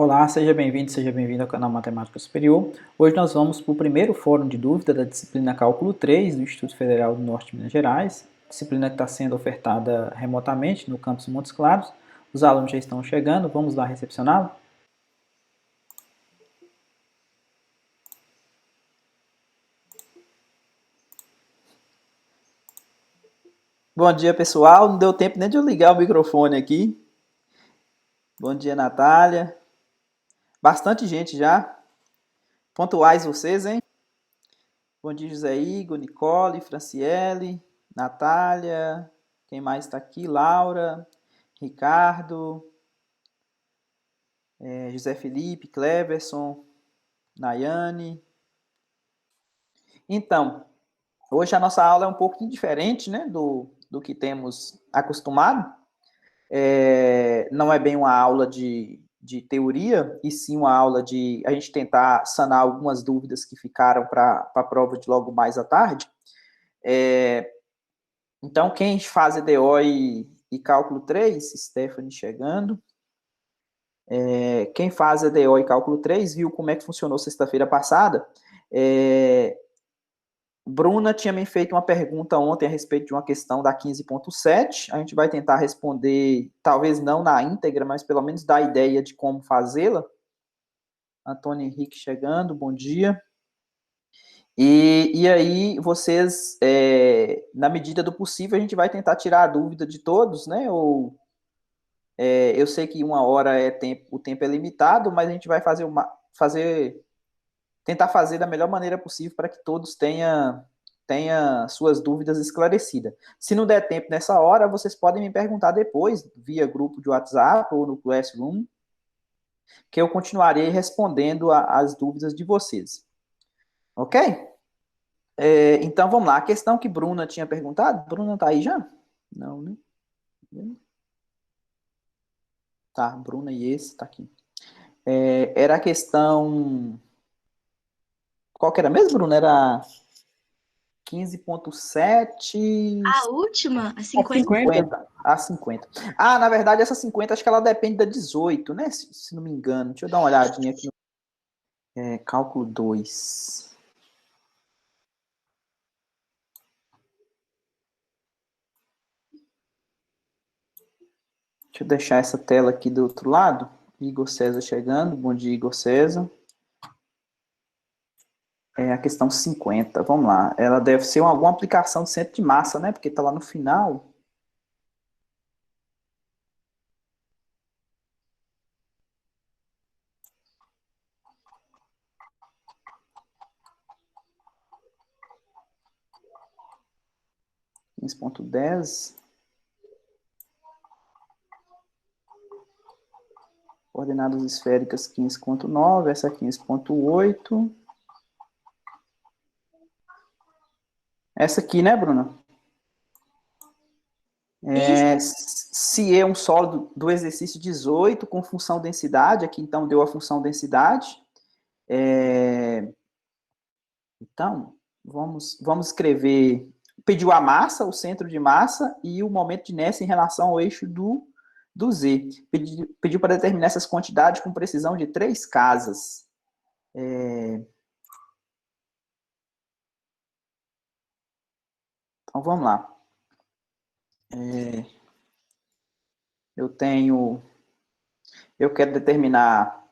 Olá, seja bem-vindo ao canal Matemática Superior. Hoje nós vamos para o primeiro fórum de dúvida da disciplina Cálculo 3 do Instituto Federal do Norte de Minas Gerais, disciplina que está sendo ofertada remotamente no campus Montes Claros. Os alunos já estão chegando, vamos lá recepcioná-lo? Bom dia, pessoal. Não deu tempo nem de eu ligar o microfone aqui. Bom dia, Natália. Bastante gente já. Pontuais vocês, hein? Bom dia, José Igor, Nicole, Franciele, Natália, quem mais está aqui? Laura, Ricardo, José Felipe, Cleverson, Nayane. Então, hoje a nossa aula é um pouquinho diferente, né, do que temos acostumado. Não é bem uma aula de teoria, e sim uma aula de a gente tentar sanar algumas dúvidas que ficaram para a prova de logo mais à tarde. Então, quem faz EDO e Cálculo 3, Stephanie chegando. Quem faz EDO e Cálculo 3 viu como é que funcionou sexta-feira passada. Bruna tinha me feito uma pergunta ontem a respeito de uma questão da 15.7. A gente vai tentar responder, talvez não na íntegra, mas pelo menos dar a ideia de como fazê-la. Antônio Henrique chegando, bom dia. E aí, vocês, na medida do possível, a gente vai tentar tirar a dúvida de todos, né? Eu sei que 1 hora o tempo é limitado, mas a gente vai tentar fazer da melhor maneira possível para que todos tenham suas dúvidas esclarecidas. Se não der tempo nessa hora, vocês podem me perguntar depois, via grupo de WhatsApp ou no Classroom, que eu continuarei respondendo as dúvidas de vocês. Ok? Então, vamos lá. A questão que Bruna tinha perguntado, Bruna está aí já? Não, né? Tá, Bruna e esse está aqui. Era a questão... Qual que era mesmo, Bruna? Era 15.7... A última? A 50? A 50. Ah, na verdade, essa 50, acho que ela depende da 18, né? Se não me engano. Deixa eu dar uma olhadinha aqui. Cálculo 2. Deixa eu deixar essa tela aqui do outro lado. Igor César chegando. Bom dia, Igor César. A questão 50. Vamos lá. Ela deve ser alguma aplicação de centro de massa, né? Porque está lá no final. (15.10). Coordenadas esféricas 15.9. Essa 15.8. Essa aqui, né, Bruna? Se é um sólido do exercício 18 com função densidade, aqui então deu a função densidade. Então, vamos escrever, pediu a massa, o centro de massa e o momento de inércia em relação ao eixo do Z. Pediu para determinar essas quantidades com precisão de 3 casas. Então, vamos lá. Eu quero determinar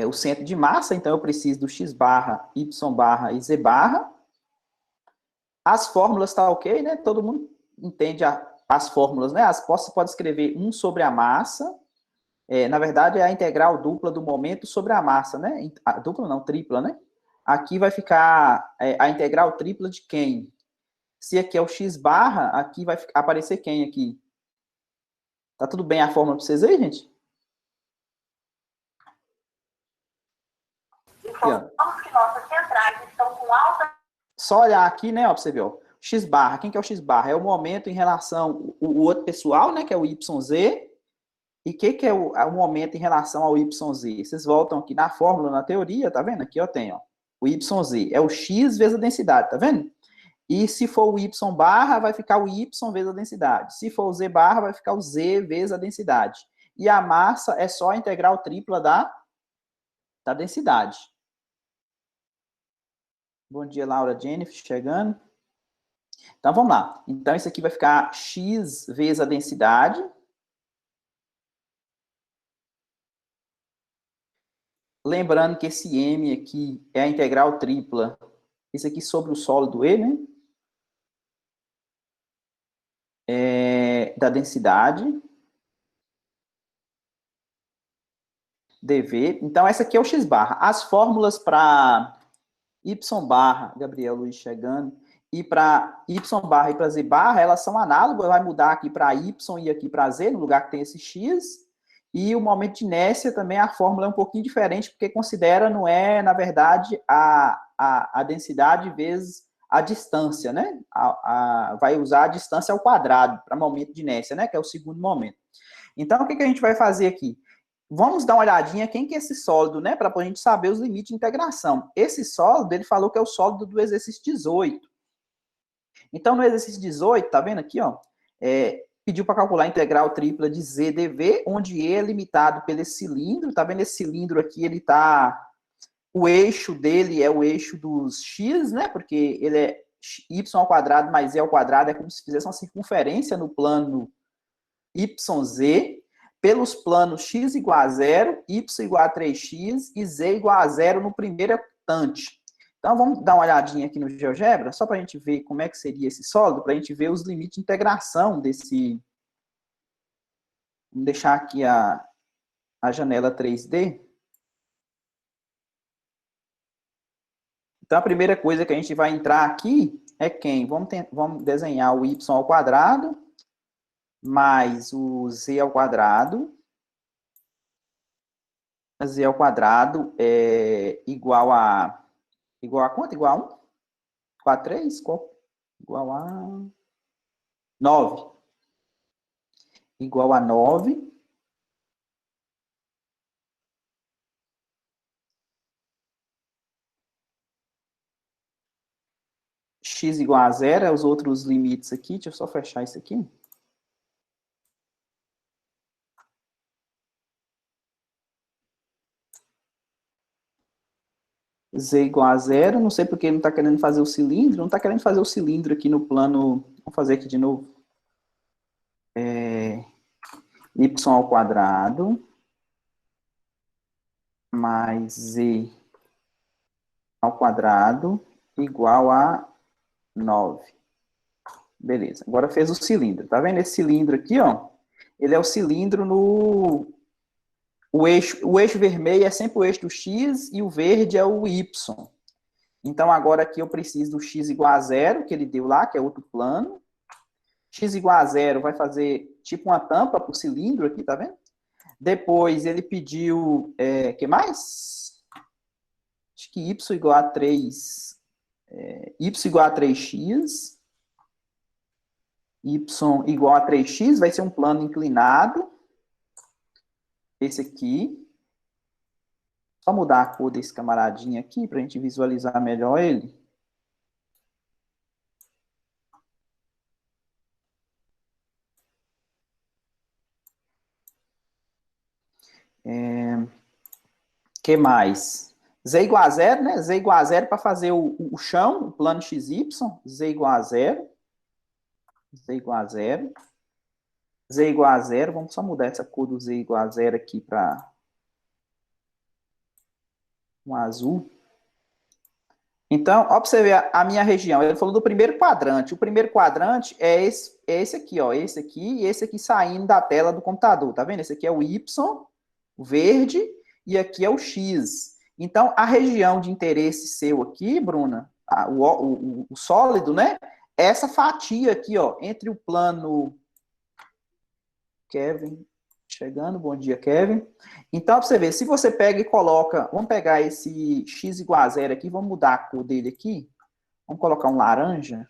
o centro de massa, então eu preciso do x barra, y barra e z barra. As fórmulas estão ok, né? Todo mundo entende as fórmulas, né? Você pode escrever 1 sobre a massa. Na verdade, é a integral dupla do momento sobre a massa, né? A dupla não, tripla, né? Aqui vai ficar a integral tripla de quem? Se aqui é o x barra, aqui vai aparecer quem aqui? Tá tudo bem a fórmula para vocês aí, gente? Informamos que nossas centrais estão com alta... Só olhar aqui, né, ó, pra você ver, ó. X barra, quem que é o X barra? É o momento em relação o outro pessoal, né, que é o YZ. E o que é o momento em relação ao YZ? Vocês voltam aqui na fórmula, na teoria, tá vendo? Aqui, ó, tem, ó, o YZ. É o X vezes a densidade, tá vendo? E se for o Y barra, vai ficar o Y vezes a densidade. Se for o Z barra, vai ficar o Z vezes a densidade. e a massa é só a integral tripla da densidade. Bom dia, Laura Jennifer, chegando. Então, vamos lá. Então, isso aqui vai ficar x vezes a densidade. Lembrando que esse m aqui é a integral tripla. Isso aqui sobre o sólido E, né? Da densidade. dV. Então, essa aqui é o x barra. As fórmulas para y barra, Gabriel Luiz chegando, e para y barra e para z barra, elas são análogas, vai mudar aqui para y e aqui para z, no lugar que tem esse x, e o momento de inércia também, a fórmula é um pouquinho diferente, porque considera, não é, na verdade, a densidade vezes a distância, né? Vai usar a distância ao quadrado para momento de inércia, né? Que é o segundo momento. Então, o que a gente vai fazer aqui? Vamos dar uma olhadinha quem que é esse sólido, né? Para a gente saber os limites de integração. Esse sólido, ele falou que é o sólido do exercício 18. Então, no exercício 18, tá vendo aqui, ó? Pediu para calcular a integral tripla de z dv, onde E é limitado pelo cilindro. Tá vendo esse cilindro aqui? Ele tá... O eixo dele é o eixo dos x, né? Porque ele é y ao quadrado mais z ao quadrado. É como se fizesse uma circunferência no plano YZ, pelos planos x igual a 0, y igual a 3x e z igual a 0 no primeiro octante. Então, vamos dar uma olhadinha aqui no GeoGebra, só para a gente ver como é que seria esse sólido, para a gente ver os limites de integração desse... Vamos deixar aqui a janela 3D. Então, a primeira coisa que a gente vai entrar aqui é quem? Vamos desenhar o y ao quadrado mais o z ao quadrado. Z ao quadrado é igual a quanto? Igual a 1? Igual a 3? Igual a 9. Igual a 9. X igual a 0, é os outros limites aqui. Deixa eu só fechar isso aqui. Z igual a 0, não sei porque ele não está querendo fazer o cilindro, não está querendo fazer o cilindro aqui no plano, vamos fazer aqui de novo, y ao quadrado, mais z ao quadrado, igual a 9. Beleza, agora fez o cilindro, tá vendo esse cilindro aqui, ó? Ele é o cilindro no... O eixo vermelho é sempre o eixo do x e o verde é o y. Então, agora aqui eu preciso do x igual a 0, que ele deu lá, que é outro plano. X igual a 0 vai fazer tipo uma tampa para o cilindro aqui, tá vendo? Depois ele pediu, que mais? Acho que y igual a 3, y igual a 3x. Y igual a 3x vai ser um plano inclinado. Esse aqui. Só mudar a cor desse camaradinho aqui para a gente visualizar melhor ele. Que mais? Z igual a 0, né? Z igual a 0 para fazer o chão, o plano XY. Z igual a 0. Z igual a 0. Z igual a 0. Vamos só mudar essa cor do Z igual a 0 aqui para um azul. Então, ó, para você ver a minha região. Ele falou do primeiro quadrante. O primeiro quadrante é esse aqui, ó. Esse aqui e esse aqui saindo da tela do computador. Tá vendo? Esse aqui é o Y, o verde, e aqui é o X. Então, a região de interesse seu aqui, Bruna, o sólido, né? É essa fatia aqui, ó, entre o plano... Kevin chegando, bom dia, Kevin. Então, para você ver, se você pega e coloca... Vamos pegar esse x igual a 0 aqui, vamos mudar a cor dele aqui. Vamos colocar um laranja.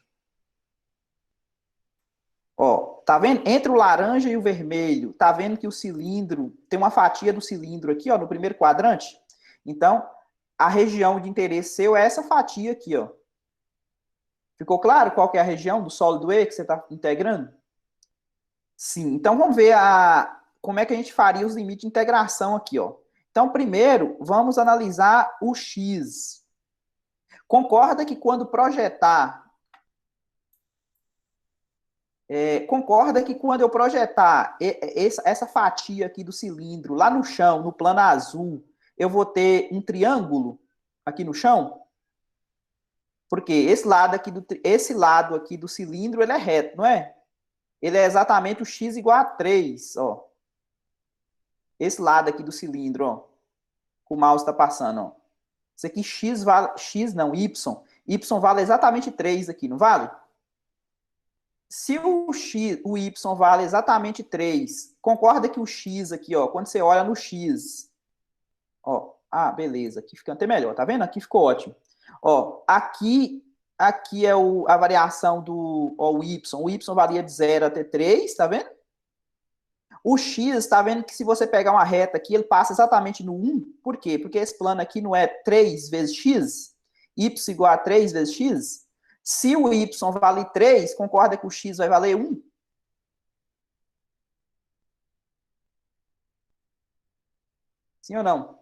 Ó, tá vendo? Entre o laranja e o vermelho, tá vendo que o cilindro... Tem uma fatia do cilindro aqui, ó, no primeiro quadrante. Então, a região de interesse seu é essa fatia aqui, ó. Ficou claro qual que é a região do sólido E que você está integrando? Sim. Então, vamos ver como é que a gente faria os limites de integração aqui, ó. Então, primeiro, vamos analisar o x. Concorda que quando projetar... concorda que quando eu projetar essa fatia aqui do cilindro lá no chão, no plano azul, eu vou ter um triângulo aqui no chão? Porque esse lado aqui do cilindro, ele é reto, não é? Ele é exatamente o x igual a 3, ó. Esse lado aqui do cilindro, ó, que o mouse está passando, ó. Isso aqui x vale, y vale exatamente 3 aqui, não vale? Se o y vale exatamente 3, concorda que o x aqui, ó, quando você olha no x, ó, beleza, aqui fica até melhor, tá vendo? Aqui ficou ótimo. Ó, aqui é a variação do o y varia de 0 até 3, tá vendo? O x, tá vendo que se você pegar uma reta aqui, ele passa exatamente no 1. Por quê? Porque esse plano aqui não é 3 vezes x? Y igual a 3 vezes x? Se o y vale 3, concorda que o x vai valer 1? Sim ou não?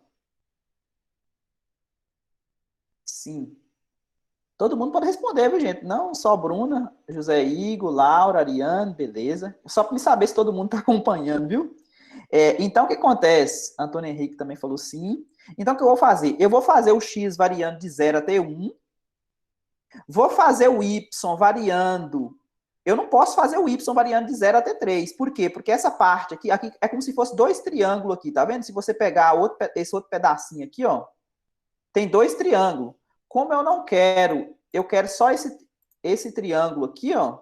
Sim. Todo mundo pode responder, viu, gente? Não só Bruna, José Igor, Laura, Ariane, beleza. Só para me saber se todo mundo está acompanhando, viu? Então, o que acontece? Antônio Henrique também falou sim. Então, o que eu vou fazer? Eu vou fazer o x variando de 0 até 1. Vou fazer o y variando. Eu não posso fazer o y variando de 0 até 3. Por quê? Porque essa parte aqui é como se fosse 2 triângulos aqui, tá vendo? Se você pegar esse outro pedacinho aqui, ó, tem 2 triângulos. Como eu não quero, eu quero só esse triângulo aqui, ó.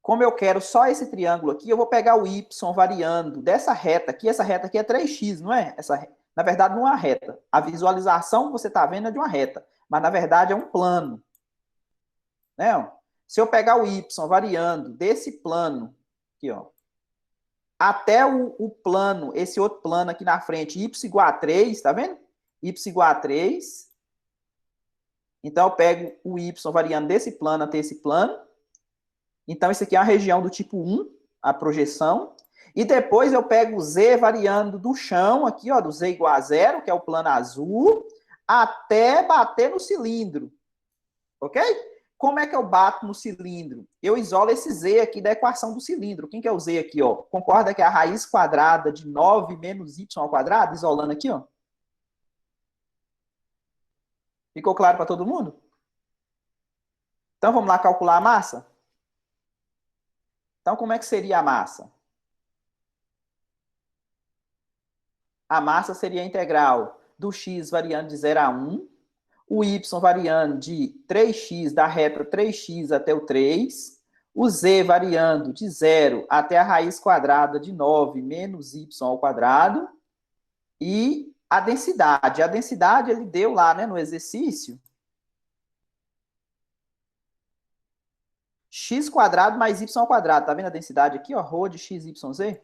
Como eu quero só esse triângulo aqui, eu vou pegar o y variando dessa reta aqui. Essa reta aqui é 3x, não é? Na verdade, não é uma reta. A visualização que você está vendo é de uma reta. Mas, na verdade, é um plano. Né? Se eu pegar o y variando desse plano aqui, ó, até o plano, esse outro plano aqui na frente, y igual a 3, tá vendo? Y igual a 3. Então, eu pego o y variando desse plano até esse plano. Então, isso aqui é uma região do tipo 1, a projeção. E depois eu pego o z variando do chão, aqui, ó, do z igual a 0, que é o plano azul, até bater no cilindro. Ok? Como é que eu bato no cilindro? Eu isolo esse z aqui da equação do cilindro. Quem que é o z aqui, ó? Concorda que é a raiz quadrada de 9 menos y ao quadrado? Isolando aqui, ó. Ficou claro para todo mundo? Então, vamos lá calcular a massa? Então, como é que seria a massa? A massa seria a integral do x variando de 0 a 1, o y variando de 3x, da reta 3x até o 3, o z variando de 0 até a raiz quadrada de 9 menos y ao quadrado, e a densidade. A densidade ele deu lá, né, no exercício, x quadrado mais y ao quadrado. Tá vendo a densidade aqui, ó? Rho de x, y, z.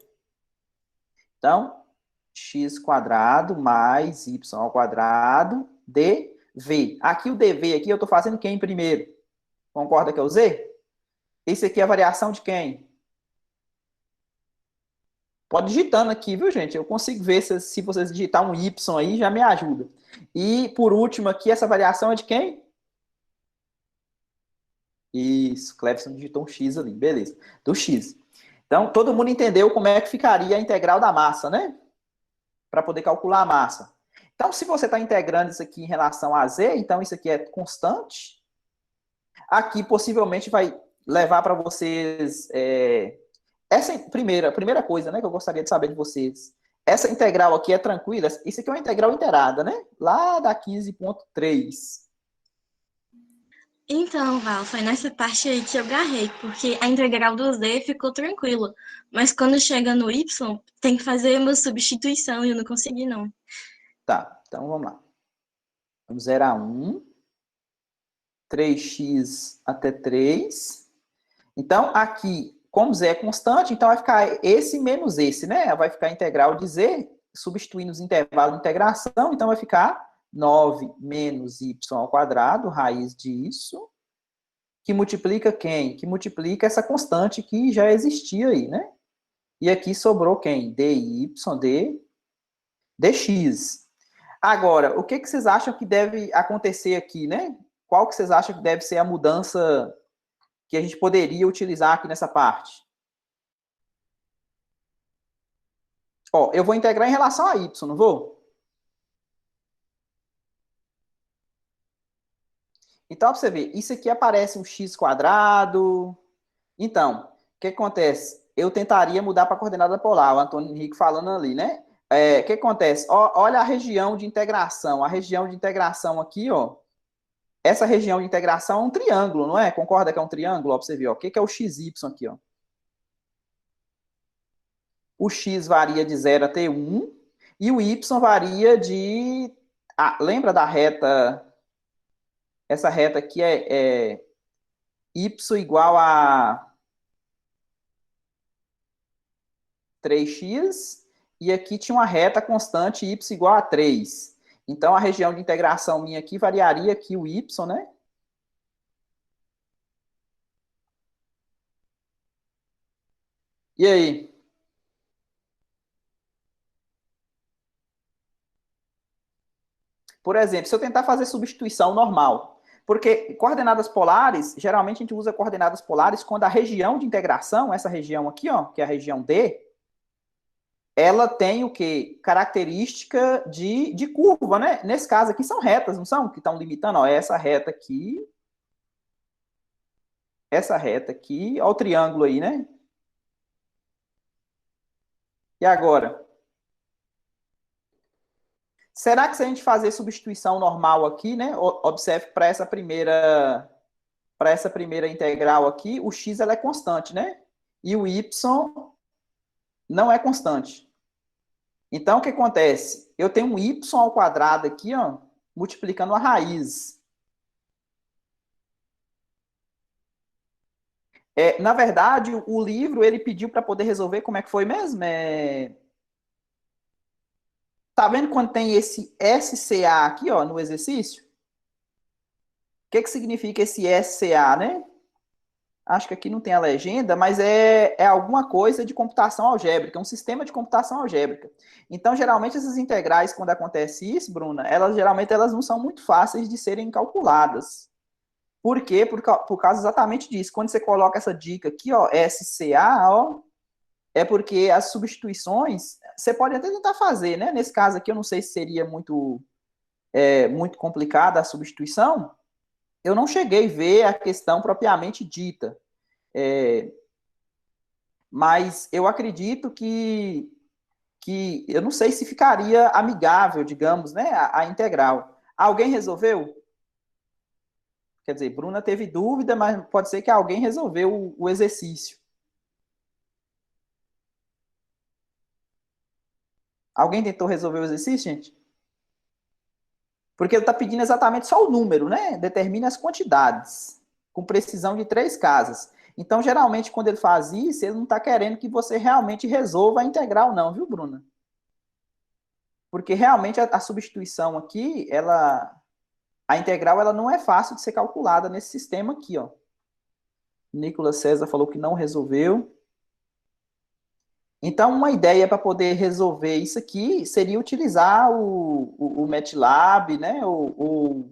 Então, x quadrado mais y ao quadrado dv. Aqui o dv, aqui eu estou fazendo quem primeiro? Concorda que é o z? Esse aqui é a variação de quem? Pode digitando aqui, viu, gente? Eu consigo ver se vocês digitar um y aí, já me ajuda. E, por último, aqui, essa variação é de quem? Isso, Clebson digitou um x ali, beleza. Do x. Então, todo mundo entendeu como é que ficaria a integral da massa, né? Para poder calcular a massa. Então, se você está integrando isso aqui em relação a z, então isso aqui é constante. Aqui, possivelmente, vai levar para vocês... essa primeira coisa, né, que eu gostaria de saber de vocês. Essa integral aqui é tranquila? Isso aqui é uma integral inteirada, né? Lá da 15.3. Então, Val, foi nessa parte aí que eu garrei, porque a integral do z ficou tranquila. Mas quando chega no y, tem que fazer uma substituição e eu não consegui, não. Tá, então vamos lá. Vamos 0 a 1. 3x até 3. Então, aqui, como z é constante, então vai ficar esse menos esse, né? Vai ficar a integral de z, substituindo os intervalos de integração, então vai ficar 9 menos y ao quadrado, raiz disso, que multiplica quem? Que multiplica essa constante que já existia aí, né? E aqui sobrou quem? dy, dx. Agora, o que vocês acham que deve acontecer aqui, né? Qual que vocês acham que deve ser a mudança que a gente poderia utilizar aqui nessa parte? Ó, eu vou integrar em relação a y, não vou? Então, para você ver, isso aqui aparece um x quadrado. Então, o que acontece? Eu tentaria mudar para a coordenada polar, o Antônio Henrique falando ali, né? O que acontece? Olha a região de integração. A região de integração aqui, ó. Essa região de integração é um triângulo, não é? Concorda que é um triângulo? Ó, para você ver, ó. O que é o XY aqui, ó? O x varia de 0 até 1 e o y varia de... Ah, lembra da reta... Essa reta aqui é y igual a 3x, e aqui tinha uma reta constante y igual a 3. Então, a região de integração minha aqui variaria aqui o y, né? E aí? Por exemplo, se eu tentar fazer substituição normal, porque coordenadas polares, geralmente a gente usa coordenadas polares quando a região de integração, essa região aqui, ó, que é a região D, ela tem o quê? Característica de curva, né? Nesse caso aqui são retas, não são? Que estão limitando, ó, essa reta aqui, ó o triângulo aí, né? E agora? Será que se a gente fazer substituição normal aqui, né? Observe para essa primeira integral aqui, o x ela é constante, né? E o y não é constante. Então, o que acontece? Eu tenho um y ao quadrado aqui, ó, multiplicando a raiz. Na verdade, o livro, ele pediu para poder resolver como é que foi mesmo? Tá vendo quando tem esse SCA aqui, ó, no exercício? O que significa esse SCA, né? Acho que aqui não tem a legenda, mas é alguma coisa de computação algébrica, um sistema de computação algébrica. Então, geralmente, essas integrais, quando acontece isso, Bruna, geralmente elas não são muito fáceis de serem calculadas. Por quê? Por causa exatamente disso. Quando você coloca essa dica aqui, ó, SCA, ó, é porque as substituições, você pode até tentar fazer, né? Nesse caso aqui, eu não sei se seria muito complicada a substituição. Eu não cheguei a ver a questão propriamente dita. Mas eu acredito que eu não sei se ficaria amigável, digamos, né, a integral. Alguém resolveu? Quer dizer, Bruna teve dúvida, mas pode ser que alguém resolveu o exercício. Alguém tentou resolver o exercício, gente? Porque ele está pedindo exatamente só o número, né? Determine as quantidades, com precisão de 3 casas. Então, geralmente, quando ele faz isso, ele não está querendo que você realmente resolva a integral, não, viu, Bruna? Porque realmente a substituição aqui, a integral ela não é fácil de ser calculada nesse sistema aqui, ó. Nicolas César falou que não resolveu. Então, uma ideia para poder resolver isso aqui seria utilizar o MATLAB, né? Ou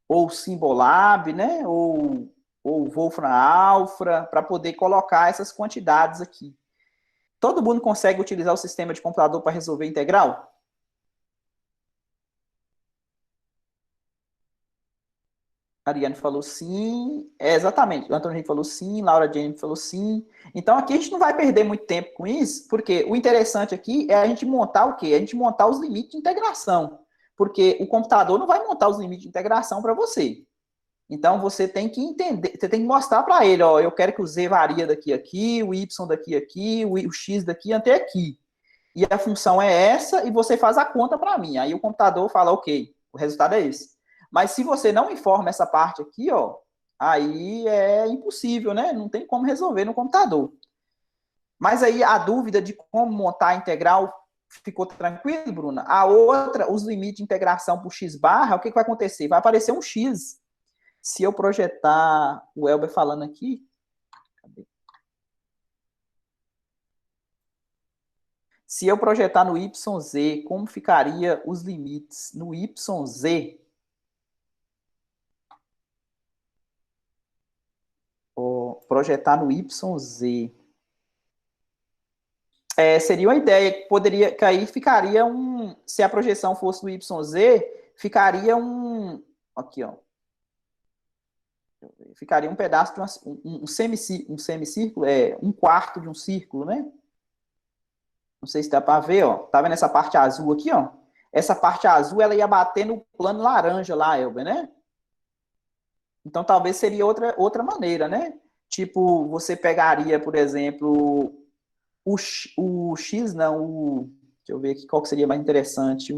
o Symbolab, né? Ou o Wolfram Alpha, para poder colocar essas quantidades aqui. Todo mundo consegue utilizar o sistema de computador para resolver integral? Ariane falou sim, exatamente. O Antônio Henrique falou sim, Laura Jane falou sim. Então aqui a gente não vai perder muito tempo com isso, porque o interessante aqui é a gente montar o quê? A gente montar os limites de integração. Porque o computador não vai montar os limites de integração para você. Então você tem que entender, você tem que mostrar para ele, ó, eu quero que o z varia daqui a aqui, o y daqui a aqui, o x daqui até aqui. E a função é essa, e você faz a conta para mim. Aí o computador fala, ok, o resultado é esse. Mas se você não informa essa parte aqui, ó, aí é impossível, né? Não tem como resolver no computador. Mas aí a dúvida de como montar a integral ficou tranquilo, Bruna? A outra, os limites de integração por x barra, o que vai acontecer? Vai aparecer um x. Se eu projetar o Elber falando aqui, cadê? Se eu projetar no YZ, como ficaria os limites no YZ? Projetar no YZ. Seria uma ideia que poderia cair, ficaria se a projeção fosse no YZ, ficaria aqui, ó. Ficaria um pedaço de um semicírculo, um quarto de um círculo, né? Não sei se dá para ver, ó. Tá vendo essa parte azul aqui, ó? Essa parte azul, ela ia bater no plano laranja lá, Elber, né? Então, talvez seria outra maneira, né? Tipo, você pegaria, por exemplo, o X, não, deixa eu ver aqui qual que seria mais interessante,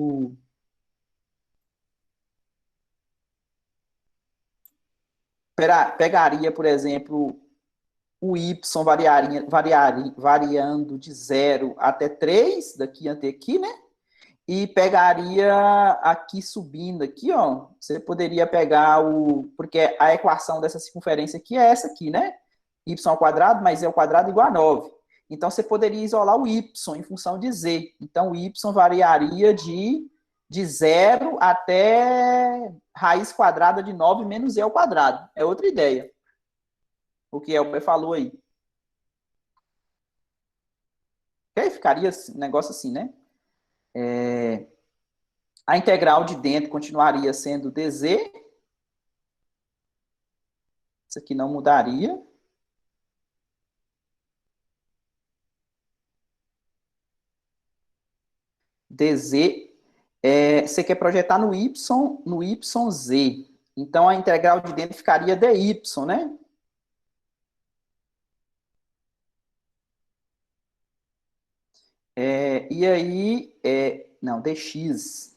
pegaria, por exemplo, o Y variando de 0 até 3, daqui até aqui, né? E pegaria aqui subindo aqui, ó. Você poderia pegar porque a equação dessa circunferência aqui é essa aqui, né? Y ao quadrado mais Z ao quadrado igual a 9. Então, você poderia isolar o Y em função de Z. Então, o Y variaria de 0 até raiz quadrada de 9 menos Z ao quadrado. É outra ideia. O que Elber falou aí. Ok? Ficaria um negócio assim, né? A integral de dentro continuaria sendo dz. Isso aqui não mudaria. dz. Você quer projetar no YZ. Então, a integral de dentro ficaria dy, né? E aí, não, dx.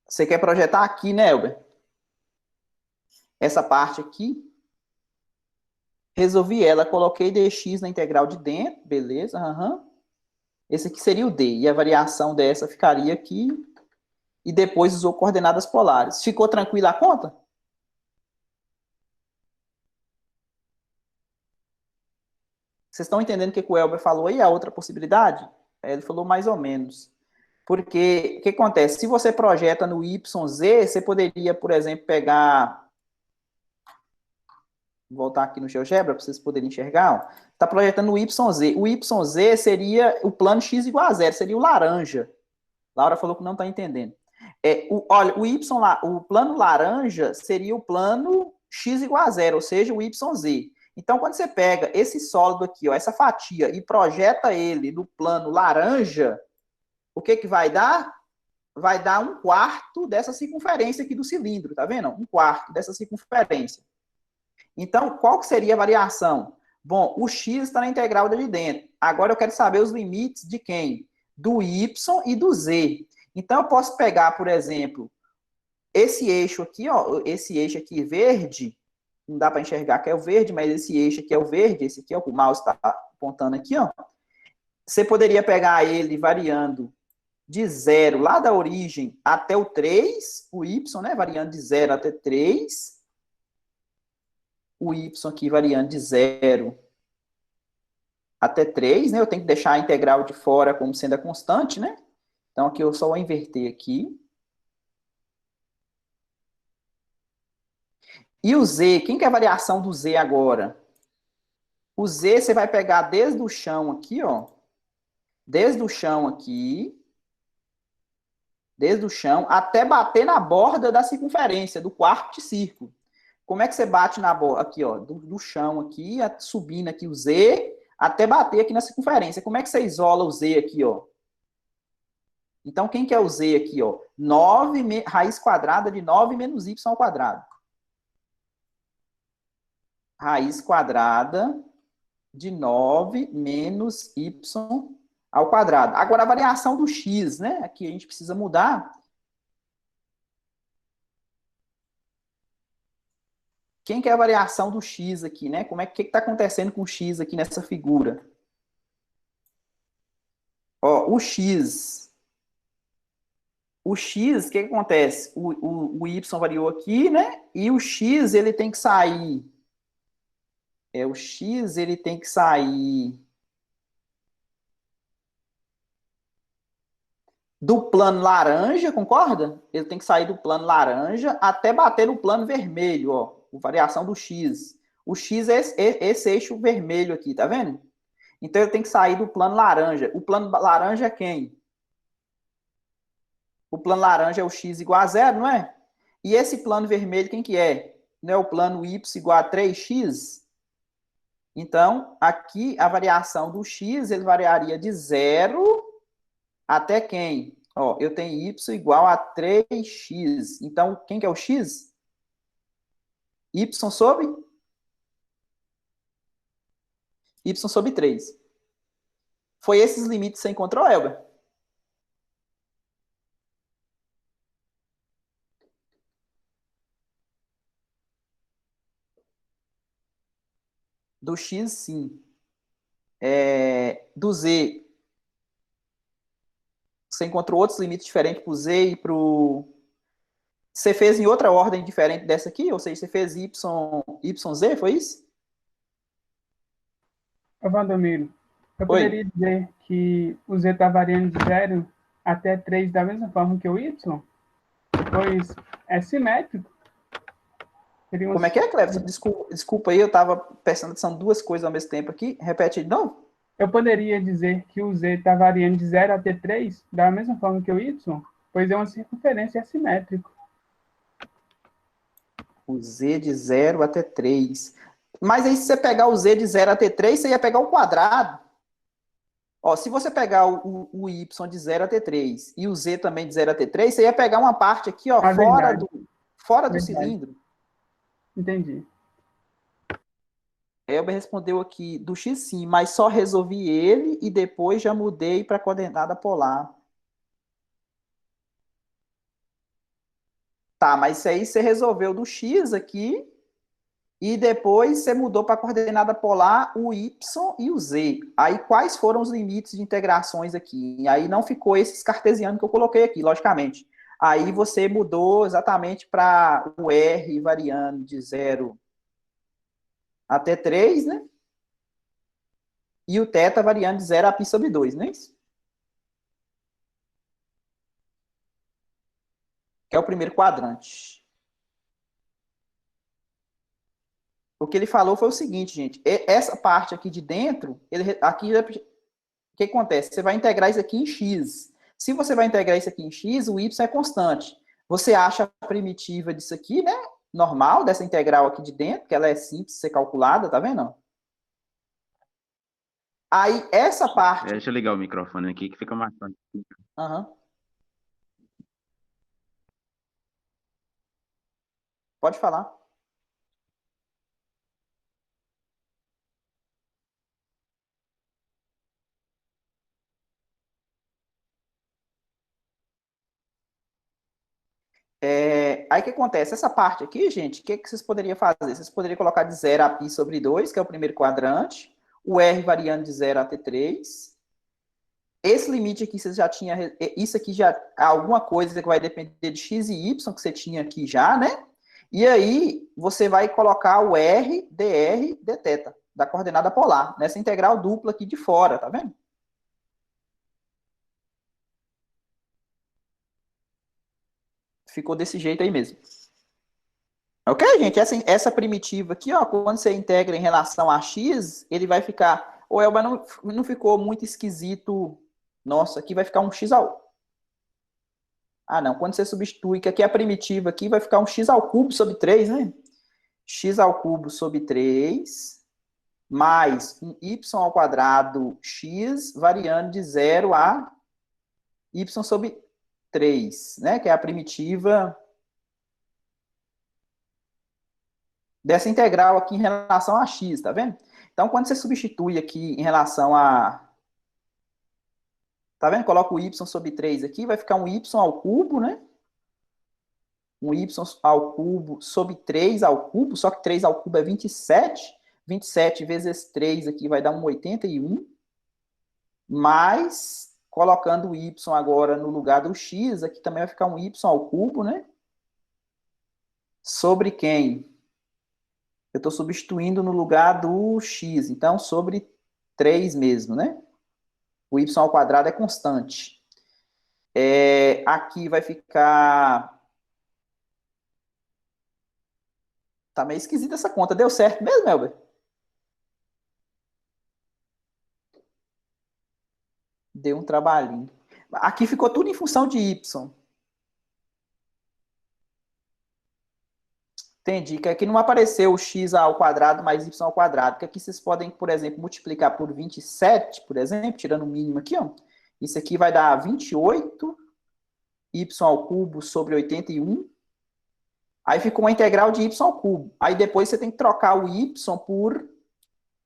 Você quer projetar aqui, né, Elber? Essa parte aqui. Resolvi ela, coloquei dx na integral de dentro, beleza, Esse aqui seria o d, e a variação dessa ficaria aqui, e depois usou coordenadas polares. Ficou tranquila a conta? Vocês estão entendendo o que o Elber falou aí? A outra possibilidade? Ele falou mais ou menos. Porque, o que acontece? Se você projeta no YZ, você poderia, por exemplo, pegar... Vou voltar aqui no GeoGebra para vocês poderem enxergar. Está projetando o YZ. O YZ seria o plano x igual a 0, seria o laranja. Laura falou que não está entendendo. Olha, o plano laranja seria o plano x igual a 0, ou seja, o YZ. Então, quando você pega esse sólido aqui, ó, essa fatia, e projeta ele no plano laranja, o que vai dar? Vai dar um quarto dessa circunferência aqui do cilindro, tá vendo? Um quarto dessa circunferência. Então, qual que seria a variação? Bom, o x está na integral de dentro. Agora eu quero saber os limites de quem? Do y e do z. Então, eu posso pegar, por exemplo, esse eixo aqui, ó, esse eixo aqui verde, não dá para enxergar que é o verde, mas esse eixo aqui é o verde, esse aqui é o que o mouse está apontando aqui, ó. Você poderia pegar ele variando de 0 lá da origem até o 3, o y, né, variando de 0 até 3, o y aqui variando de 0 até 3, né, eu tenho que deixar a integral de fora como sendo a constante, né, então aqui eu só vou inverter aqui. E o z, quem que é a variação do z agora? O z você vai pegar desde o chão aqui, ó, desde o chão aqui, desde o chão até bater na borda da circunferência, do quarto de círculo. Como é que você bate na borda? Aqui, ó, do chão aqui, subindo aqui o z, até bater aqui na circunferência. Como é que você isola o z aqui, ó? Então, quem que é o z aqui, ó? 9, raiz quadrada de 9 menos y ao quadrado. Raiz quadrada de 9 menos y ao quadrado. Agora, a variação do x, né? Aqui a gente precisa mudar. Quem que é a variação do x aqui, né? Como é que está acontecendo com o x aqui nessa figura? Ó, o x, o que que acontece? O y variou aqui, né? E o x, ele tem que sair o x ele tem que sair do plano laranja, concorda? Ele tem que sair do plano laranja até bater no plano vermelho, ó, a variação do x. O x é esse eixo vermelho aqui, tá vendo? Então ele tem que sair do plano laranja. O plano laranja é quem? O plano laranja é o x igual a zero, não é? E esse plano vermelho, quem que é? Não é o plano y igual a 3x? Então, aqui a variação do x, ele variaria de zero até quem? Ó, eu tenho y igual a 3x. Então, quem que é o x? Y sobre? Y sobre 3. Foi esses limites que você encontrou, Elber? Do x, sim. Do z, você encontrou outros limites diferentes para o z e para o... Você fez em outra ordem diferente dessa aqui? Ou seja, você fez YZ, foi isso? Ô, Valdomiro, eu Oi. poderia dizer que o z está variando de 0 até 3 da mesma forma que o y? Pois é simétrico. Como é que é, Cleber? Desculpa aí, eu estava pensando que são duas coisas ao mesmo tempo aqui. Repete de novo. Eu poderia dizer que o z está variando de 0 até 3 da mesma forma que o y? Pois é uma circunferência assimétrica. O z de 0 até 3. Mas aí, se você pegar o z de 0 até 3, você ia pegar o quadrado. Ó, se você pegar o y de 0 até 3 e o z também de 0 até 3, você ia pegar uma parte aqui, ó, fora do cilindro. Entendi. Elber respondeu aqui do x sim, mas só resolvi ele e depois já mudei para a coordenada polar. Tá, mas isso aí você resolveu do x aqui e depois você mudou para a coordenada polar o y e o z. Aí quais foram os limites de integrações aqui? E aí não ficou esses cartesianos que eu coloquei aqui, logicamente. Aí você mudou exatamente para o r variando de 0 até 3, né? E o θ variando de 0 a π sobre 2, não é isso? Que é o primeiro quadrante. O que ele falou foi o seguinte, gente. Essa parte aqui de dentro, o que acontece? Você vai integrar isso aqui em x. Se você vai integrar isso aqui em x, o y é constante. Você acha a primitiva disso aqui, né? Normal, dessa integral aqui de dentro, que ela é simples de ser calculada, tá vendo? Aí, essa parte... Deixa eu ligar o microfone aqui que fica mais fácil. Uhum. Pode falar. Aí o que acontece? Essa parte aqui, gente, o que vocês poderiam fazer? Vocês poderiam colocar de 0 a π sobre 2, que é o primeiro quadrante, o r variando de 0 até 3. Esse limite aqui, vocês já tinham... Isso aqui já é alguma coisa que vai depender de x e y, que você tinha aqui já, né? E aí, você vai colocar o r, dr, dθ, da coordenada polar, nessa integral dupla aqui de fora, tá vendo? Ficou desse jeito aí mesmo. Ok, gente? Essa primitiva aqui, ó, quando você integra em relação a x, ele vai ficar... O Elba não ficou muito esquisito. Nossa, aqui vai ficar um x ao... Ah, não. Quando você substitui, que aqui é a primitiva, aqui vai ficar um x ao cubo sobre 3, né? X ao cubo sobre 3, mais um y ao quadrado x, variando de 0 a y sobre 3, né? Que é a primitiva dessa integral aqui em relação a x, tá vendo? Então, quando você substitui aqui em relação a... Tá vendo? Coloca o y sobre 3 aqui, vai ficar um y ao cubo, né? Um y ao cubo sobre 3 ao cubo, só que 3 ao cubo é 27. 27 vezes 3 aqui vai dar um 81. Mais, colocando o y agora no lugar do x, aqui também vai ficar um y ao cubo, né? Sobre quem? Eu estou substituindo no lugar do x. Então, sobre 3 mesmo, né? O y ao quadrado é constante. Aqui vai ficar... Tá meio esquisita essa conta. Deu certo mesmo, Elber? Deu um trabalhinho. Aqui ficou tudo em função de y. Entendi, que aqui não apareceu o x ao quadrado mais y ao quadrado, que aqui vocês podem, por exemplo, multiplicar por 27, por exemplo, tirando o mínimo aqui, ó. Isso aqui vai dar 28, y ao cubo sobre 81. Aí ficou uma integral de y ao cubo. Aí depois você tem que trocar o y por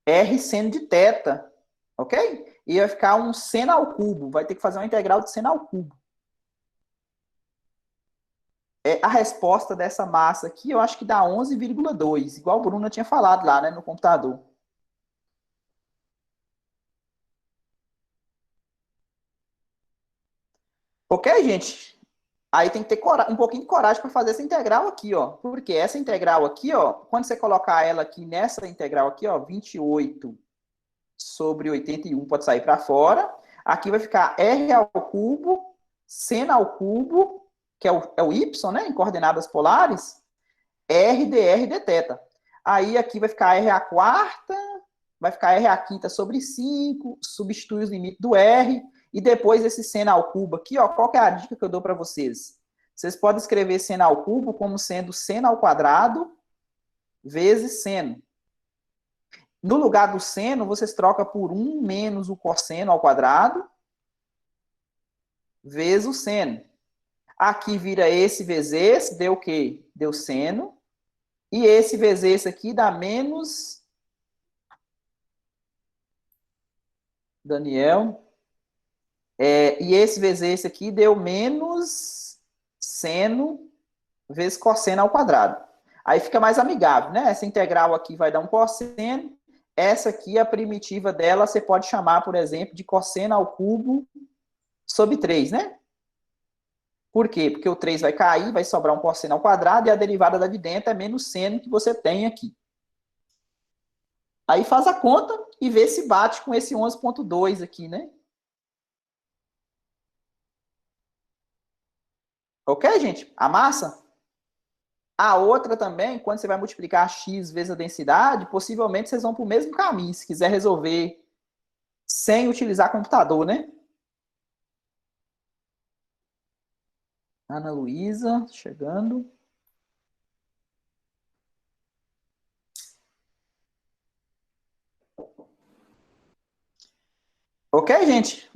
r seno de θ, ok? E vai ficar um seno ao cubo, vai ter que fazer uma integral de seno ao cubo. A resposta dessa massa aqui, eu acho que dá 11,2, igual a Bruna tinha falado lá, né, no computador. Ok, gente? Aí tem que ter um pouquinho de coragem para fazer essa integral aqui, ó. Porque essa integral aqui, ó, quando você colocar ela aqui nessa integral aqui, ó, 28 sobre 81 pode sair para fora. Aqui vai ficar r ao cubo, seno ao cubo, que é o y, né, em coordenadas polares, r dr dθ. Aí aqui vai ficar r à quarta, vai ficar r à quinta sobre 5, substitui os limites do r, e depois esse seno ao cubo aqui, ó, qual que é a dica que eu dou para vocês? Vocês podem escrever seno ao cubo como sendo seno ao quadrado vezes seno. No lugar do seno, vocês trocam por 1 menos o cosseno ao quadrado vezes o seno. Aqui vira esse vezes esse, deu o quê? Deu seno. E esse vezes esse aqui dá menos... Daniel. E esse vezes esse aqui deu menos seno vezes cosseno ao quadrado. Aí fica mais amigável, né? Essa integral aqui vai dar um cosseno. Essa aqui, a primitiva dela, você pode chamar, por exemplo, de cosseno ao cubo sobre 3, né? Por quê? Porque o 3 vai cair, vai sobrar um cosseno ao quadrado e a derivada da de dentro é menos seno que você tem aqui. Aí faz a conta e vê se bate com esse 11,2 aqui, né? Ok, gente? A massa? A outra também, quando você vai multiplicar x vezes a densidade, possivelmente vocês vão para o mesmo caminho, se quiser resolver sem utilizar computador, né? Ana Luísa, chegando. Ok, gente?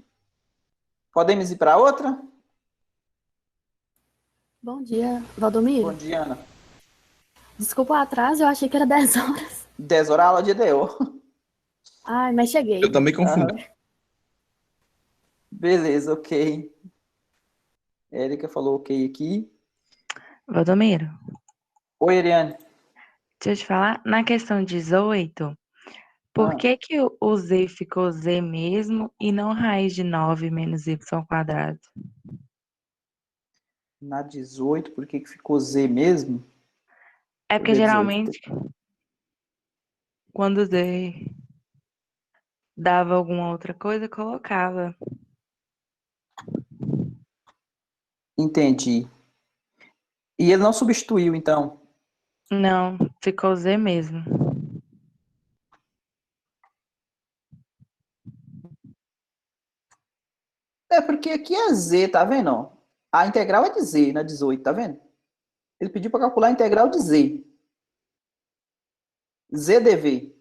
Podemos ir para outra? Bom dia, Valdomiro. Bom dia, Ana. Desculpa o atraso, eu achei que era 10 horas. 10 horas aula de EDO. Ai, mas cheguei. Eu também confundi. Aham. Beleza, ok. Érica falou ok aqui. Valdomiro, Oi, Eliane. deixa eu te falar, na questão 18, por que que o z ficou z mesmo e não raiz de 9 menos y ao quadrado? Na 18, por que que ficou Z mesmo? É porque Deixa eu ver 18. geralmente, quando z dava alguma outra coisa, colocava. Entendi. E ele não substituiu, então? Não, ficou z mesmo. É porque aqui é Z, tá vendo? Ó? A integral é de Z na 18, tá vendo? Ele pediu para calcular a integral de Z. ZdV.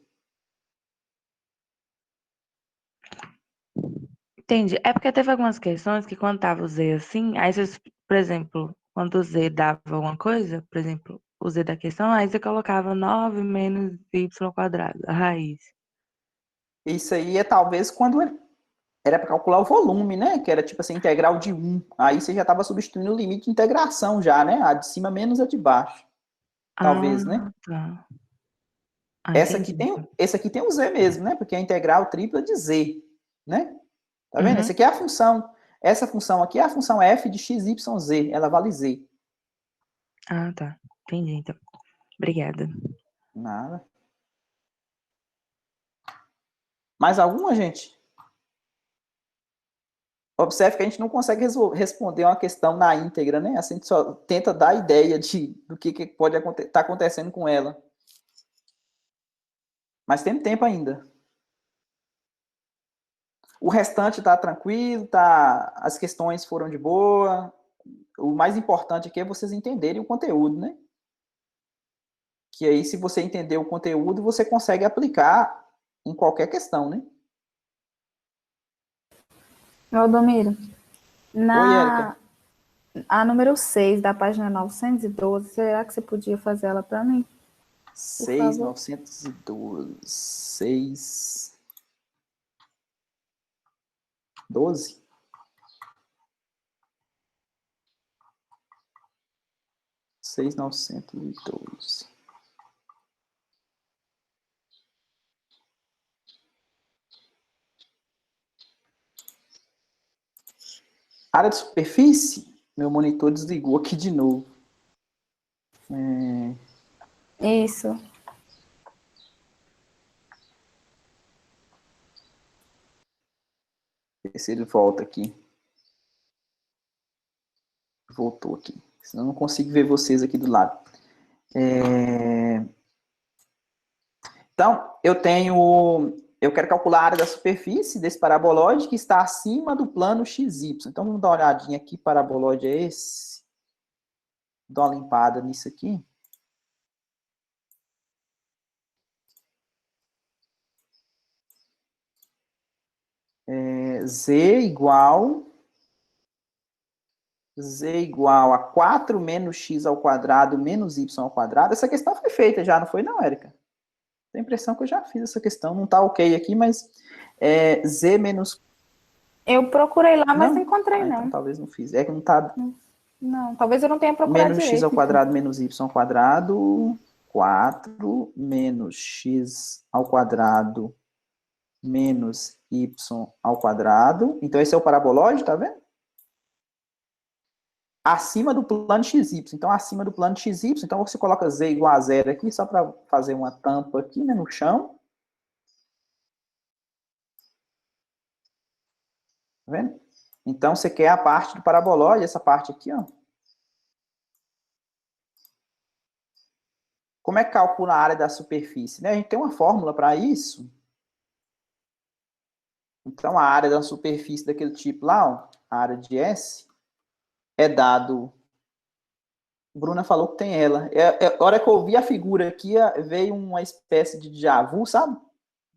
Entendi. É porque teve algumas questões que quando tava o z assim, aí vocês, por exemplo, quando o z dava alguma coisa, por exemplo, o z da questão, aí você colocava 9 menos y ao quadrado, a raiz. Isso aí é talvez quando era para calcular o volume, né? Que era tipo assim, integral de 1. Aí você já estava substituindo o limite de integração já, né? A de cima menos a de baixo. Talvez, né? Tá. Esse aqui Entendi. tem o Z mesmo, né? Porque é a integral tripla de Z, né? Tá vendo? Uhum. Essa aqui é a função. Essa função aqui é a função f de x, y, z. Ela vale z. Ah, tá. Entendi, então. Obrigada. Nada. Mais alguma, gente? Observe que a gente não consegue responder uma questão na íntegra, né? Assim, a gente só tenta dar ideia do que pode estar acontecendo com ela. Mas tem tempo ainda. O restante está tranquilo, as questões foram de boa. O mais importante aqui é vocês entenderem o conteúdo, né? Que aí, se você entender o conteúdo, você consegue aplicar em qualquer questão, né? Valdomiro, Oi, Érica. a número 6 da página 912, será que você podia fazer ela para mim? 6.912. 6.12. Seis novecentos e doze. Área de superfície, meu monitor desligou aqui de novo. Isso. Ver se ele volta aqui. Voltou aqui. Senão eu não consigo ver vocês aqui do lado. Então, eu quero calcular a área da superfície desse parabolóide que está acima do plano XY. Então, vamos dar uma olhadinha aqui, que parabolóide é esse? Vou dar uma limpada nisso aqui. Z igual a 4 menos x ao quadrado menos y ao quadrado. Essa questão foi feita já, não foi não, Érica? Tenho a impressão que eu já fiz essa questão. Não está ok aqui, mas z menos... Eu procurei lá, mas não encontrei, não. Então, talvez não fiz. É que não está... Não, talvez eu não tenha procurado menos direito. X ao quadrado menos y ao quadrado, 4 menos x ao quadrado menos y ao quadrado. Então, esse é o parabolóide, tá vendo? Acima do plano XY. Então, acima do plano XY, então você coloca z igual a zero aqui, só para fazer uma tampa aqui, né, no chão. Tá vendo? Então, você quer a parte do parabolóide, essa parte aqui, ó. Como é que calcula a área da superfície? Né? A gente tem uma fórmula para isso. Então, a área da superfície daquele tipo lá, ó, a área de S, é dado... Bruna falou que tem ela. A hora que eu vi a figura aqui, veio uma espécie de déjà vu, sabe?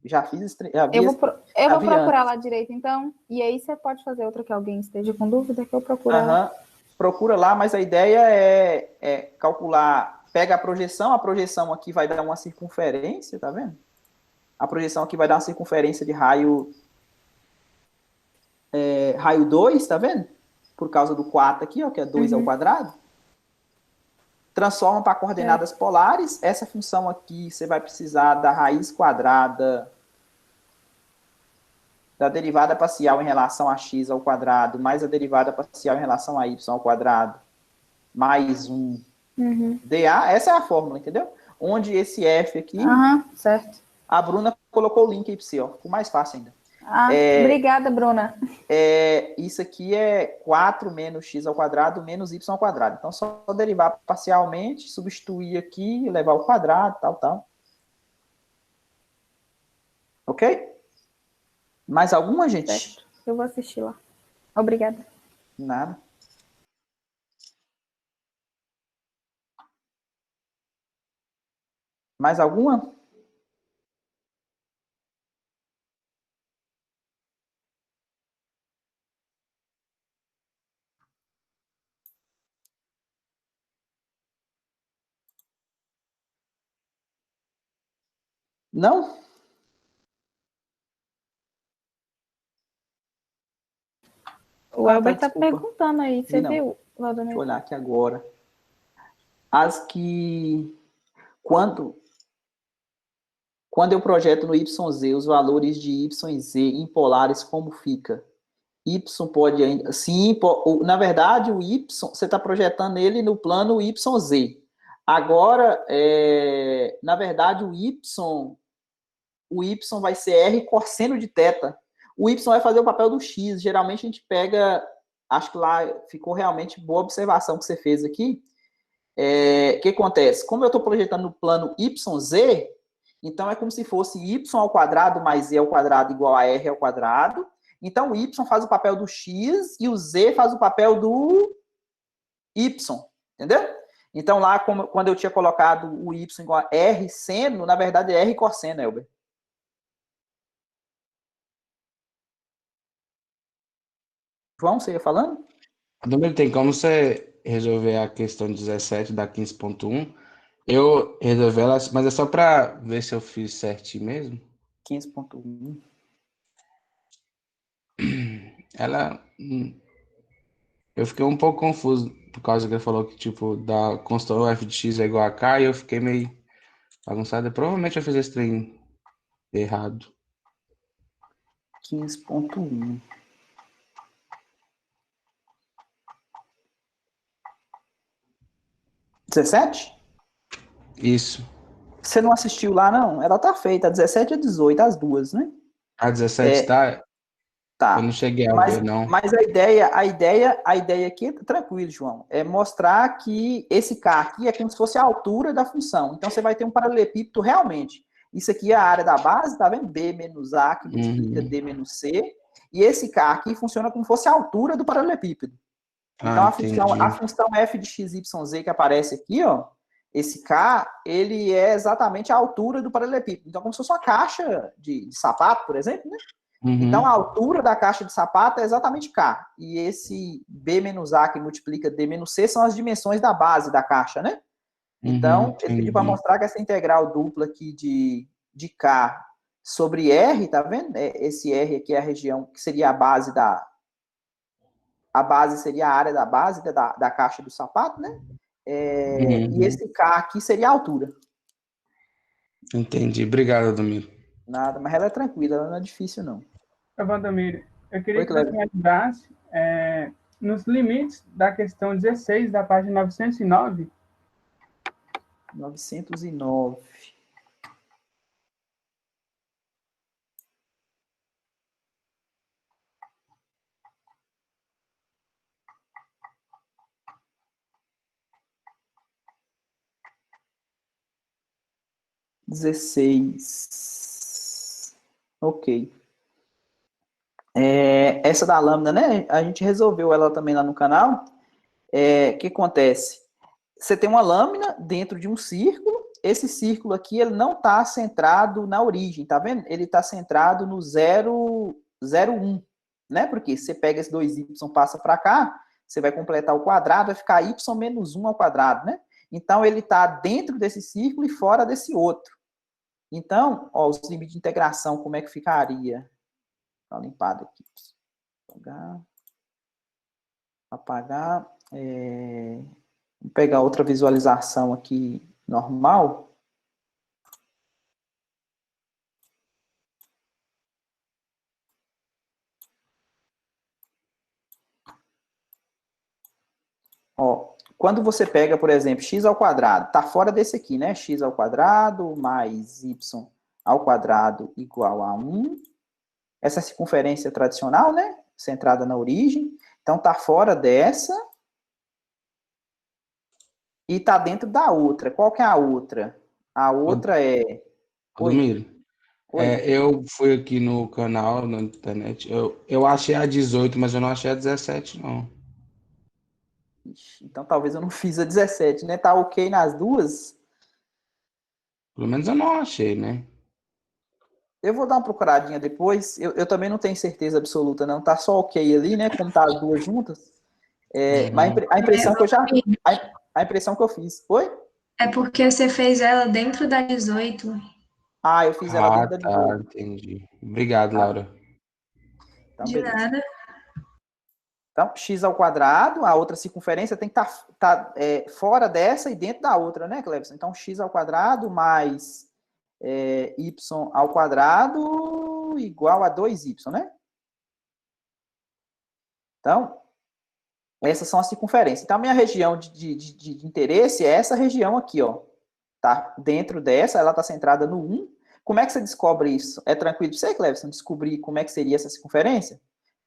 Já fiz... Eu vou procurar lá direito, então. E aí você pode fazer outra que alguém esteja com dúvida, que eu procuro ela. Procura lá, mas a ideia é calcular... Pega a projeção aqui vai dar uma circunferência, tá vendo? A projeção aqui vai dar uma circunferência de raio 2, tá vendo? Por causa do 4 aqui, ó, que é 2 ao quadrado. Transforma para coordenadas polares. Essa função aqui, você vai precisar da raiz quadrada da derivada parcial em relação a x ao quadrado, mais a derivada parcial em relação a y ao quadrado, mais um dA, essa é a fórmula, entendeu? Onde esse F aqui, certo. A Bruna colocou o link aí para você, ó, ficou mais fácil ainda. Obrigada, Bruna. Isso aqui é 4 menos x ao quadrado menos y ao quadrado. Então, só derivar parcialmente, substituir aqui, levar ao quadrado, tal. Ok? Mais alguma, gente? Certo. Eu vou assistir lá. Obrigada. Nada. Mais alguma? Não? O Elber tá perguntando aí, você viu, Valdomiro? Deixa eu olhar aqui agora. As que... Quando eu projeto no YZ os valores de Y e Z em polares, como fica? Y pode ainda... Sim, na verdade, o Y, você está projetando ele no plano YZ. Agora, na verdade, o Y o y vai ser r cosseno de θ. O y vai fazer o papel do x. Geralmente a gente pega, acho que lá ficou realmente boa observação que você fez aqui. O que acontece? Como eu estou projetando no plano YZ, então é como se fosse y ao quadrado mais z ao quadrado igual a r ao quadrado. Então o y faz o papel do x e o z faz o papel do y, entendeu? Então lá, quando eu tinha colocado o y igual a r seno, na verdade é r cosseno, Elber. João, você ia falando? Domingos, tem como você resolver a questão 17 da 15.1? Eu resolvi ela, mas é só para ver se eu fiz certinho mesmo. 15.1. Ela... Eu fiquei um pouco confuso por causa que ele falou que, tipo, da constante f de x é igual a k, e eu fiquei meio bagunçado. Provavelmente eu fiz esse trem errado. 15.1. Isso. Você não assistiu lá, não? Ela tá feita, 17 e 18, as duas, né? A 17 tá? Tá. Eu não cheguei a ver, não. Mas a ideia aqui, tranquilo, João, é mostrar que esse K aqui é como se fosse a altura da função. Então, você vai ter um paralelepípedo realmente. Isso aqui é a área da base, tá vendo? B menos A, que multiplica D menos C. E esse K aqui funciona como se fosse a altura do paralelepípedo. Então, a função f de x, y, z que aparece aqui, ó, esse K, ele é exatamente a altura do paralelepípedo. Então, como se fosse uma caixa de sapato, por exemplo, né? Então, a altura da caixa de sapato é exatamente K. E esse B menos A que multiplica D menos C são as dimensões da base da caixa, né? Então, ele pediu para mostrar que essa integral dupla aqui de K sobre R, tá vendo? Esse R aqui é a região que seria a base da... A base seria a área da base da caixa do sapato, né? E esse K aqui seria a altura. Entendi. Obrigado, Domingos. Nada, mas ela é tranquila, ela não é difícil, não. Vandomiro, eu queria que você me ajudasse nos limites da questão 16 da página 909. 909. Ok. Essa da lâmina, né? A gente resolveu ela também lá no canal. O que acontece? Você tem uma lâmina dentro de um círculo. Esse círculo aqui, ele não está centrado na origem, tá vendo? Ele está centrado no 0, 0, 1, né? Porque você pega esse 2y, passa para cá, você vai completar o quadrado, vai ficar y menos 1 ao quadrado, né? Então, ele está dentro desse círculo e fora desse outro. Então, ó, os limites de integração, como é que ficaria? Tá limpado aqui. Apagar. Vou pegar outra visualização aqui normal. Ó, quando você pega, por exemplo, x ao quadrado, tá fora desse aqui, né? X ao quadrado mais y ao quadrado igual a 1. Essa circunferência tradicional, né? Centrada na origem. Então, tá fora dessa. E tá dentro da outra. Qual que é a outra? A outra é... Domingos, eu fui aqui no canal, na internet, eu achei a 18, mas eu não achei a 17, não. Então, talvez eu não fiz a 17, né? Tá ok nas duas? Pelo menos eu não achei, né? Eu vou dar uma procuradinha depois. Eu também não tenho certeza absoluta, não. Tá só ok ali, né? Como tá as duas juntas. Mas a impressão que eu já... A impressão que eu fiz. Oi? É porque você fez ela dentro da 18. Eu fiz ela dentro da 18. Entendi. Obrigado, Laura. Então, De beleza. nada. Então, x ao quadrado, a outra circunferência tem que estar fora dessa e dentro da outra, né, Cleverson? Então, x ao quadrado mais y ao quadrado igual a 2y, né? Então, essas são as circunferências. Então, a minha região de interesse é essa região aqui, ó. Tá dentro dessa, ela está centrada no 1, Como é que você descobre isso? É tranquilo para você, Cleverson, descobrir como é que seria essa circunferência?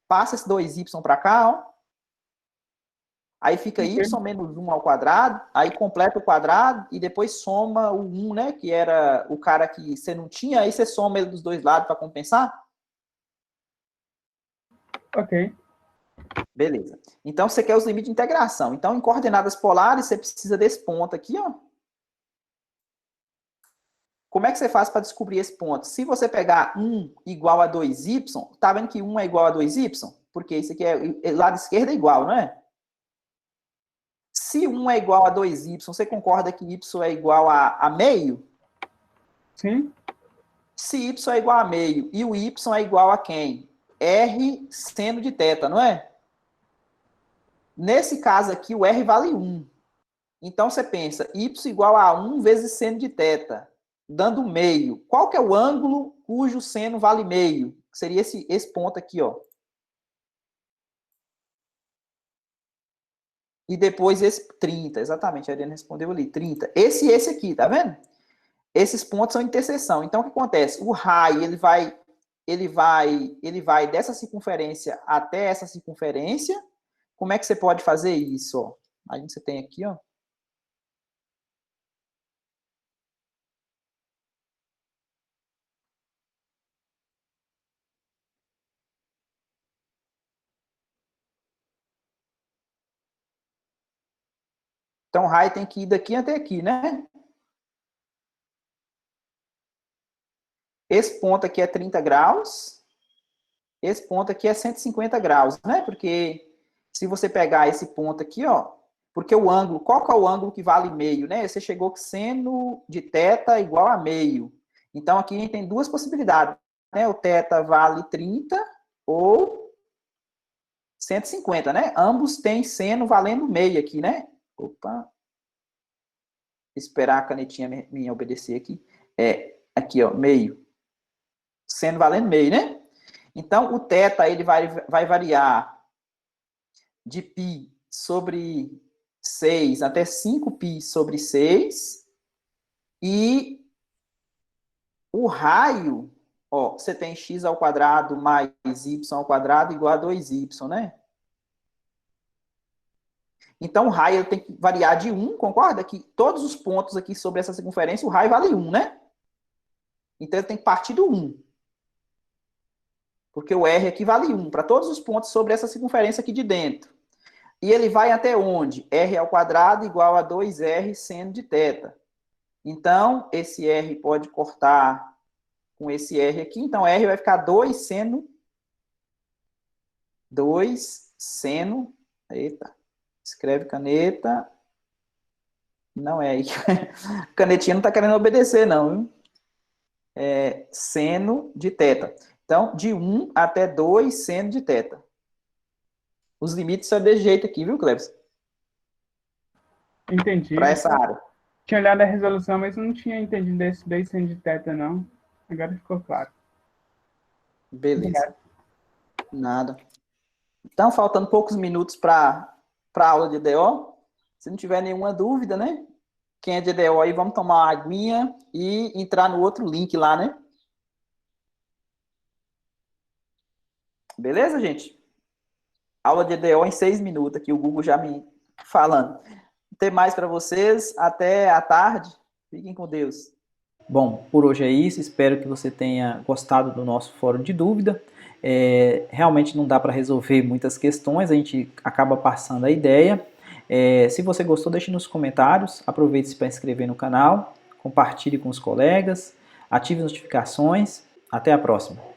Passa esse 2y para cá, ó. Aí fica y menos 1 ao quadrado, aí completa o quadrado e depois soma o 1, né? Que era o cara que você não tinha, aí você soma ele dos dois lados para compensar? Ok. Beleza. Então, você quer os limites de integração. Então, em coordenadas polares, você precisa desse ponto aqui, ó. Como é que você faz para descobrir esse ponto? Se você pegar 1 igual a 2y, tá vendo que 1 é igual a 2y? Porque isso aqui é lado esquerdo é igual, não é? Se 1 é igual a 2y, você concorda que y é igual a meio? Sim. Se y é igual a meio e o y é igual a quem? R seno de θ, não é? Nesse caso aqui, o R vale 1. Então, você pensa, y igual a 1 vezes seno de θ, dando meio. Qual que é o ângulo cujo seno vale meio? Seria esse ponto aqui, ó. E depois esse 30, exatamente, a Ariane respondeu ali, 30. Esse aqui, tá vendo? Esses pontos são interseção. Então, o que acontece? O raio, ele vai dessa circunferência até essa circunferência. Como é que você pode fazer isso? Ó? Aí você tem aqui, ó. Então, o raio tem que ir daqui até aqui, né? Esse ponto aqui é 30 graus. Esse ponto aqui é 150 graus, né? Porque se você pegar esse ponto aqui, ó, porque o ângulo, qual que é o ângulo que vale meio, né? Você chegou que seno de θ igual a meio. Então, aqui a gente tem duas possibilidades, né? O θ vale 30 ou 150, né? Ambos têm seno valendo meio aqui, né? Opa. Esperar a canetinha minha obedecer aqui. Aqui, ó, meio. Seno valendo meio, né? Então, o θ, ele vai variar de π sobre 6 até 5π sobre 6. E o raio, ó, você tem x ao quadrado mais y ao quadrado igual a 2y, né? Então, o raio tem que variar de 1, concorda? Que todos os pontos aqui sobre essa circunferência, o raio vale 1, né? Então, ele tem que partir do 1. Porque o R aqui vale 1 para todos os pontos sobre essa circunferência aqui de dentro. E ele vai até onde? R ao quadrado igual a 2R seno de θ. Então, esse R pode cortar com esse R aqui. Então, R vai ficar 2 seno. Eita. Escreve caneta. Não é aí. Canetinha não está querendo obedecer, não. Viu? Seno de θ. Então, de 1 até 2 seno de θ. Os limites são desse jeito aqui, viu, Cleves? Entendi. Para essa área. Tinha olhado a resolução, mas não tinha entendido esse 2 seno de θ, não. Agora ficou claro. Beleza. Obrigado. Nada. Então, faltando poucos minutos para a aula de EDO. Se não tiver nenhuma dúvida, né? Quem é de EDO aí, vamos tomar uma aguinha e entrar no outro link lá, né? Beleza, gente? Aula de EDO em 6 minutos, aqui o Google já me falando. Tem mais para vocês, até à tarde. Fiquem com Deus. Bom, por hoje é isso. Espero que você tenha gostado do nosso fórum de dúvida. Realmente não dá para resolver muitas questões, a gente acaba passando a ideia. Se você gostou, deixe nos comentários. Aproveite para se inscrever no canal, compartilhe com os colegas, ative as notificações. Até a próxima.